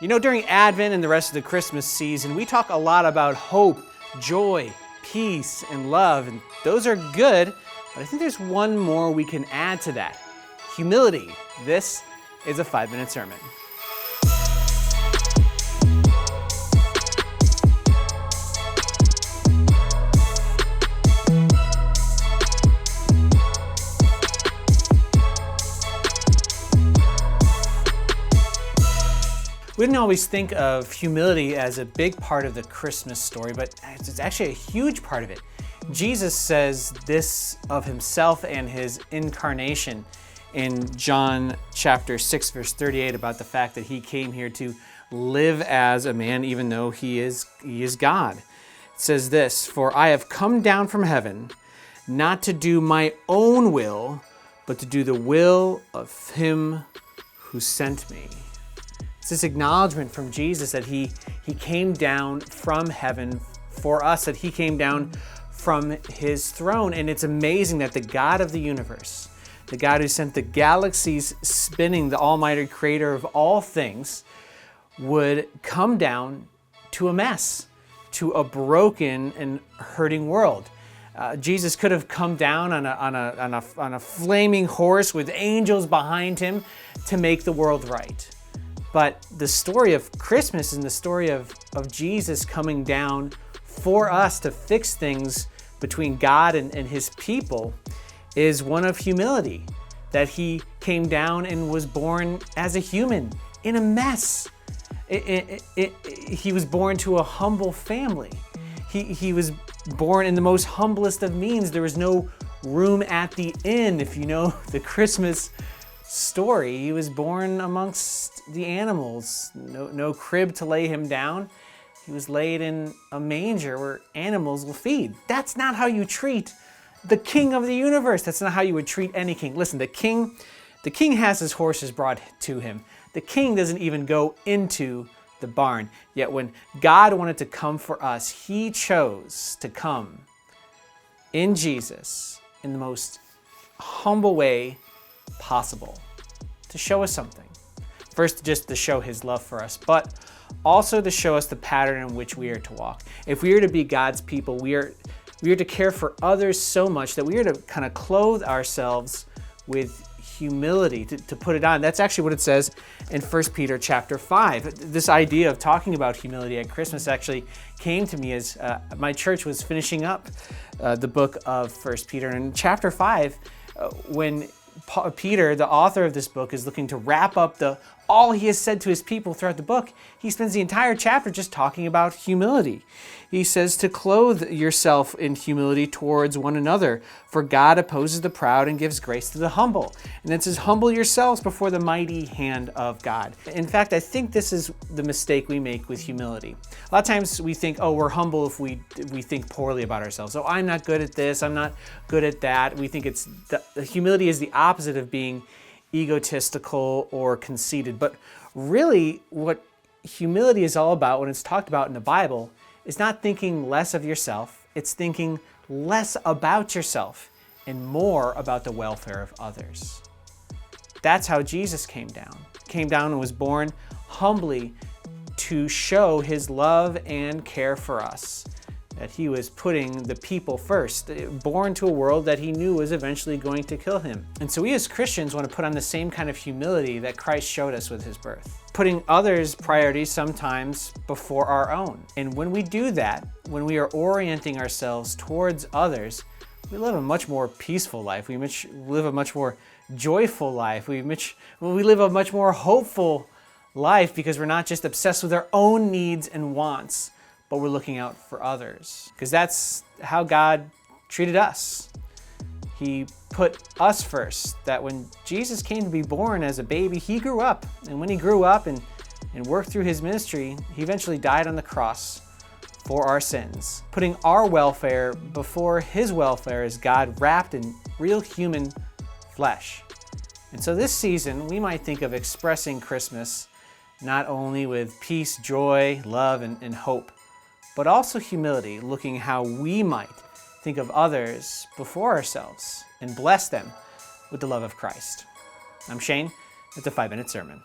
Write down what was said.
You know, during Advent and the rest of the Christmas season, we talk a lot about hope, joy, peace, and love, and those are good, but I think there's one more we can add to that: humility. This is a 5-minute sermon. We didn't always think of humility as a big part of the Christmas story, but it's actually a huge part of it. Jesus says this of himself and his incarnation in John chapter 6, verse 38, about the fact that he came here to live as a man, even though he is God. It says this, "For I have come down from heaven, not to do my own will, but to do the will of him who sent me." It's this acknowledgement from Jesus that he came down from heaven for us, that he came down from his throne. And it's amazing that the God of the universe, the God who sent the galaxies spinning, the almighty creator of all things, would come down to a mess, to a broken and hurting world. Jesus could have come down on a flaming horse with angels behind him to make the world right. But the story of Christmas and the story of Jesus coming down for us to fix things between God and his people is one of humility. That he came down and was born as a human in a mess. He was born to a humble family. He was born in the most humblest of means. There was no room at the inn, if you know the Christmas story. He was born amongst the animals, no crib to lay him down. He was laid in a manger where animals will feed. That's not how you treat the king of the universe. That's not how you would treat any king. Listen, the king has his horses brought to him. The king doesn't even go into the barn. Yet when God wanted to come for us, he chose to come in Jesus in the most humble way possible to show us something. First, just to show his love for us, but also to show us the pattern in which we are to walk. If we are to be God's people, we are to care for others so much that we are to kind of clothe ourselves with humility, to put it on. That's actually what it says in 1 Peter chapter 5. This idea of talking about humility at Christmas actually came to me as my church was finishing up the book of 1 Peter. And in chapter 5, when Peter, the author of this book, is looking to wrap up all he has said to his people throughout the book, he spends the entire chapter just talking about humility. He says to clothe yourself in humility towards one another, for God opposes the proud and gives grace to the humble. And then it says, humble yourselves before the mighty hand of God. In fact, I think this is the mistake we make with humility. A lot of times we think, oh, we're humble if we think poorly about ourselves. Oh, I'm not good at this, I'm not good at that. We think the humility is the opposite of being egotistical or conceited. But really, what humility is all about when it's talked about in the Bible is not thinking less of yourself, it's thinking less about yourself and more about the welfare of others. That's how Jesus came down. Came down and was born humbly to show his love and care for us. That he was putting the people first, born to a world that he knew was eventually going to kill him. And so we as Christians want to put on the same kind of humility that Christ showed us with his birth, putting others' priorities sometimes before our own. And when we do that, when we are orienting ourselves towards others, we live a much more peaceful life. We live a much more joyful life. We live a much more hopeful life because we're not just obsessed with our own needs and wants, but we're looking out for others. Because that's how God treated us. He put us first. That when Jesus came to be born as a baby, he grew up. And when he grew up and worked through his ministry, he eventually died on the cross for our sins. Putting our welfare before his welfare as God wrapped in real human flesh. And so this season, we might think of expressing Christmas not only with peace, joy, love, and hope, but also humility, looking how we might think of others before ourselves and bless them with the love of Christ. I'm Shane. It's a 5-minute sermon.